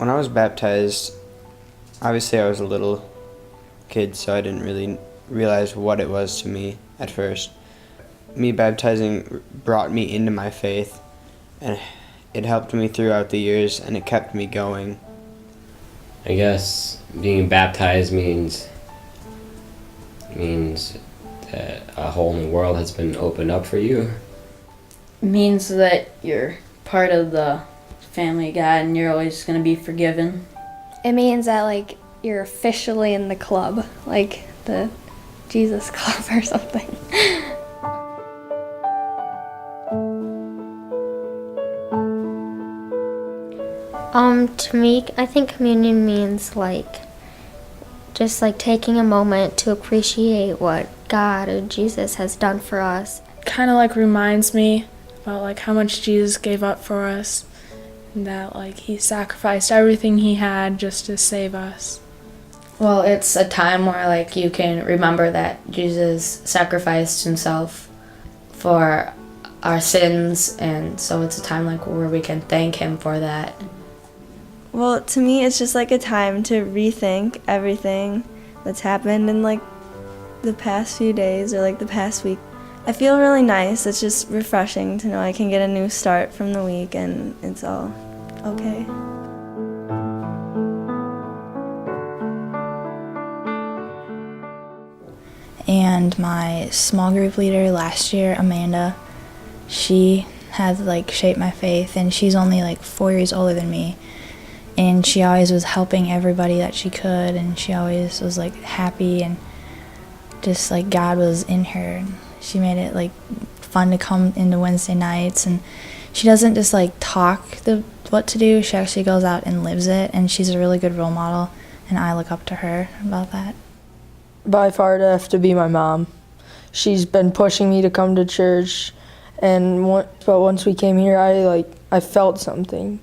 When I was baptized, obviously I was a little kid, so I didn't really realize what it was to me at first. Me baptizing brought me into my faith, and it helped me throughout the years, and it kept me going. I guess being baptized means that a whole new world has been opened up for you. Means that you're part of the family of God and you're always going to be forgiven. It means that, like, you're officially in the club, like the Jesus Club or something. To me, I think communion means just taking a moment to appreciate what God or Jesus has done for us. Kind of reminds me about how much Jesus gave up for us, and that he sacrificed everything he had just to save us. Well, it's a time where you can remember that Jesus sacrificed himself for our sins, and so it's a time where we can thank him for that. Well, to me, it's just a time to rethink everything that's happened in the past few days or the past week. I feel really nice. It's just refreshing to know I can get a new start from the week and it's all okay. And my small group leader last year, Amanda, she has shaped my faith, and she's only 4 years older than me. And she always was helping everybody that she could, and she always was happy, and just God was in her. And she made it fun to come into Wednesday nights, and she doesn't just talk what to do. She actually goes out and lives it, and she's a really good role model, and I look up to her about that. By far it'd have to be my mom. She's been pushing me to come to church, but once we came here, I felt something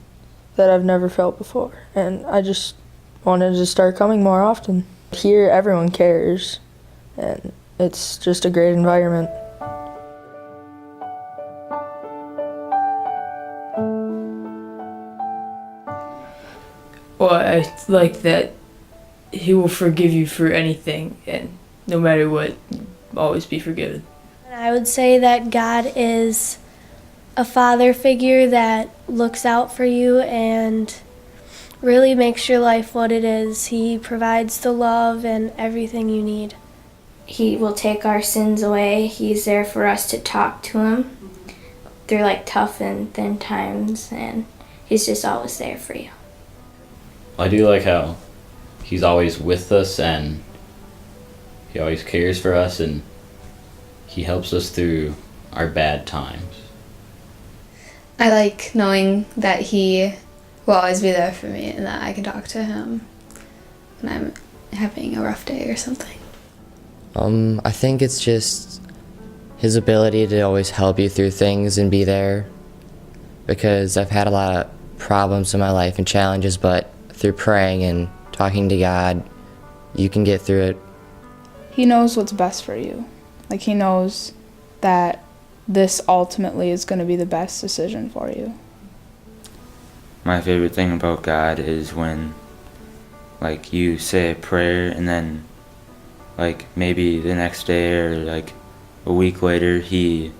that I've never felt before, and I just wanted to start coming more often. Here, everyone cares, and it's just a great environment. Well, I like that he will forgive you for anything, and no matter what, always be forgiven. I would say that God is a father figure that looks out for you and really makes your life what it is. He provides the love and everything you need. He will take our sins away. He's there for us to talk to him through tough and thin times, and he's just always there for you. I do like how he's always with us, and he always cares for us, and he helps us through our bad times. I like knowing that he will always be there for me and that I can talk to him when I'm having a rough day or something. I think it's just his ability to always help you through things and be there, because I've had a lot of problems in my life and challenges, but through praying and talking to God, you can get through it. He knows what's best for you. He knows that this ultimately is going to be the best decision for you. My favorite thing about God is when you say a prayer and then maybe the next day or a week later you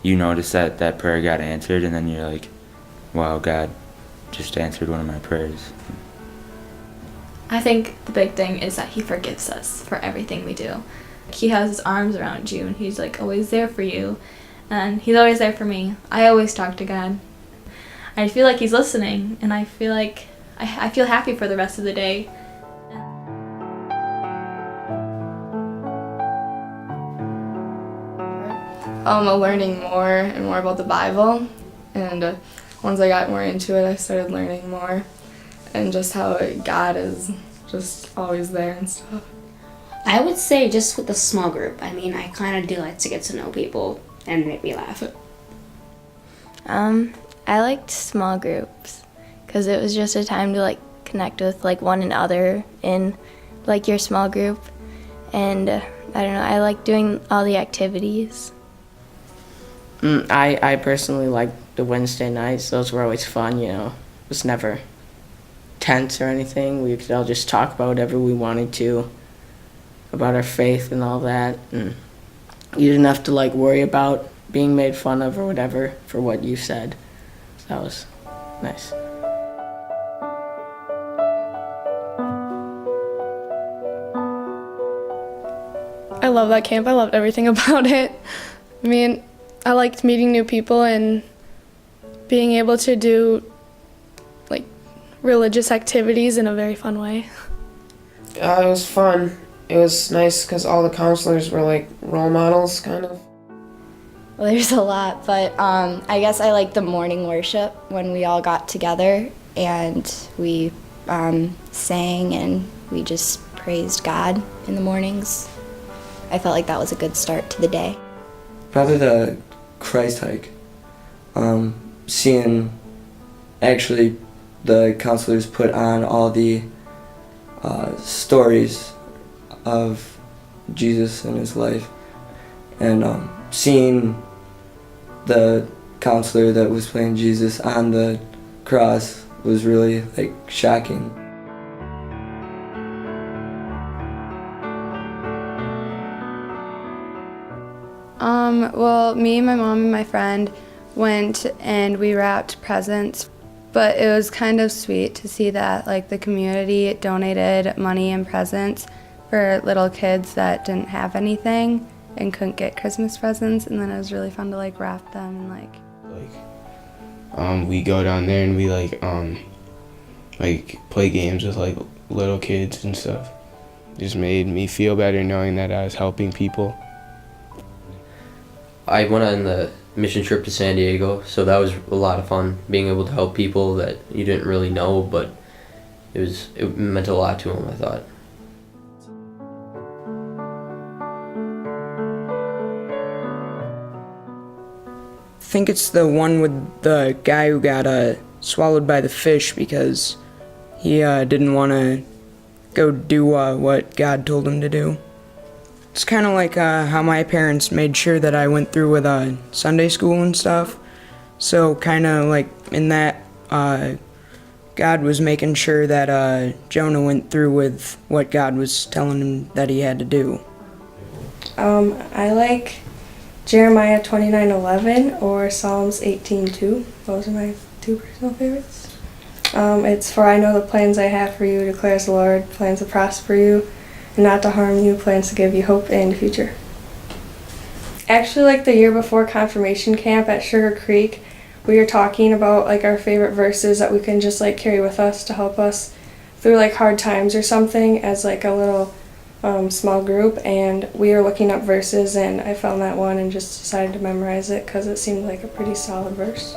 notice that prayer got answered, and then you're wow, God just answered one of my prayers. I think the big thing is that he forgives us for everything we do. He has his arms around you, and he's always there for you, and he's always there for me. I always talk to God. I feel like he's listening, and I feel I feel happy for the rest of the day. Learning more and more about the Bible, and once I got more into it, I started learning more, and just how God is just always there and stuff. I would say just with a small group. I mean, I kind of do like to get to know people and make me laugh. I liked small groups because it was just a time to connect with one another in your small group, and I don't know, I like doing all the activities. I personally like the Wednesday nights. Those were always fun, It was never tense or anything. We could all just talk about whatever we wanted to, about our faith and all that. And you didn't have to like worry about being made fun of or whatever for what you said. So that was nice. I love that camp. I loved everything about it. I mean, I liked meeting new people and being able to do like religious activities in a very fun way. It was fun. It was nice because all the counselors were like role models, kind of. Well, there's a lot, but I guess I like the morning worship when we all got together and we sang and we just praised God in the mornings. I felt like that was a good start to the day. Probably the Christ hike. Seeing actually the counselors put on all the stories of Jesus and his life, and seeing the counselor that was playing Jesus on the cross was really like shocking. Well, me, my mom, and my friend went and we wrapped presents, but it was kind of sweet to see that like the community donated money and presents for little kids that didn't have anything and couldn't get Christmas presents, and then it was really fun to like wrap them and like we go down there and we like play games with like little kids and stuff. It just made me feel better knowing that I was helping people. I went on the mission trip to San Diego, so that was a lot of fun, being able to help people that you didn't really know, but it meant a lot to them, I thought. I think it's the one with the guy who got swallowed by the fish because he didn't want to go do what God told him to do. It's kind of like how my parents made sure that I went through with Sunday school and stuff. So kind of like in that, God was making sure that Jonah went through with what God was telling him that he had to do. I like Jeremiah 29:11 or Psalms 18:2. Those are my two personal favorites. It's for I know the plans I have for you, declares the Lord, plans to prosper you and not to harm you, plans to give you hope and a future. Actually, like the year before confirmation camp at Sugar Creek, we were talking about like our favorite verses that we can just like carry with us to help us through like hard times or something as like a little small group, and we were looking up verses and I found that one and just decided to memorize it because it seemed like a pretty solid verse.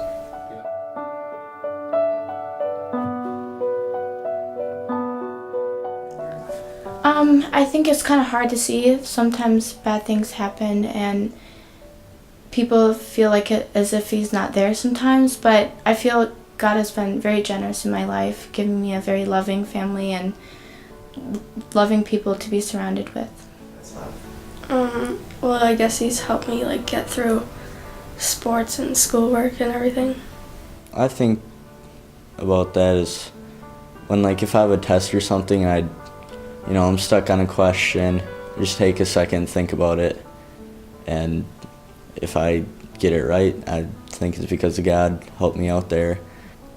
I think it's kind of hard to see. Sometimes bad things happen and people feel like it as if he's not there sometimes, but I feel God has been very generous in my life, giving me a very loving family and loving people to be surrounded with. Well, I guess he's helped me like get through sports and schoolwork and everything. I think about that is when like if I have a test or something and I'm stuck on a question, just take a second, think about it, and if I get it right, I think it's because God helped me out there.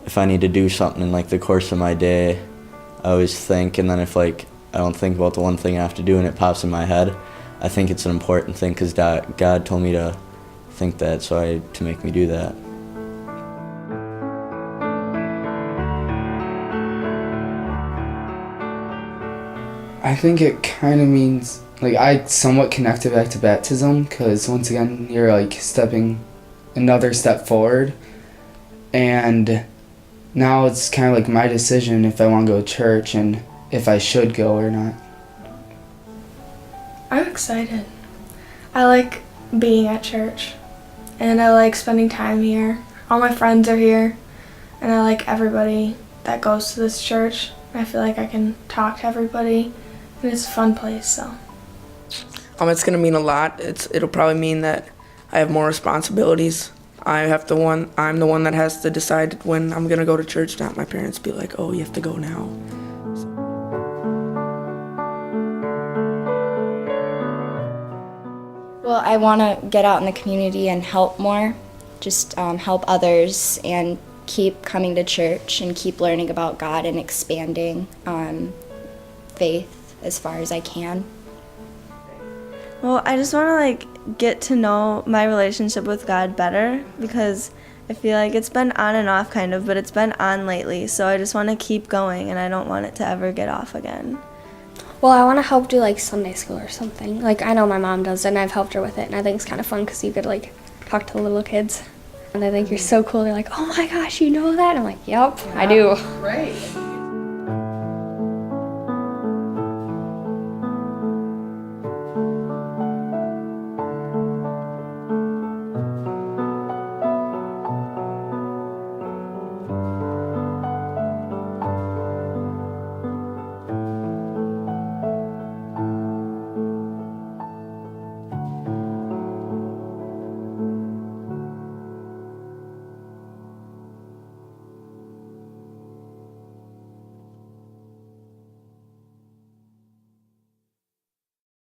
If I need to do something in like the course of my day, I always think, and then if like I don't think about the one thing I have to do and it pops in my head, I think it's an important thing because God told me to think that, to make me do that. I think it kind of means, like, I somewhat connect it back to baptism because once again you're like stepping another step forward, and now it's kind of like my decision if I want to go to church and if I should go or not. I'm excited. I like being at church and I like spending time here. All my friends are here and I like everybody that goes to this church. I feel like I can talk to everybody and it's a fun place, so. It's gonna mean a lot. It'll probably mean that I have more responsibilities. I'm the one that has to decide when I'm gonna go to church, not my parents be like, oh, you have to go now. Well, I want to get out in the community and help more, just help others and keep coming to church and keep learning about God and expanding faith as far as I can. Well, I just want to get to know my relationship with God better, because I feel like it's been on and off kind of, but it's been on lately. So I just want to keep going, and I don't want it to ever get off again. Well, I want to help do Sunday school or something. I know my mom does it, and I've helped her with it, and I think it's kind of fun because you could talk to the little kids. And I think you're so cool. They're like, oh my gosh, you know that? And I'm like, yep, I do. Right.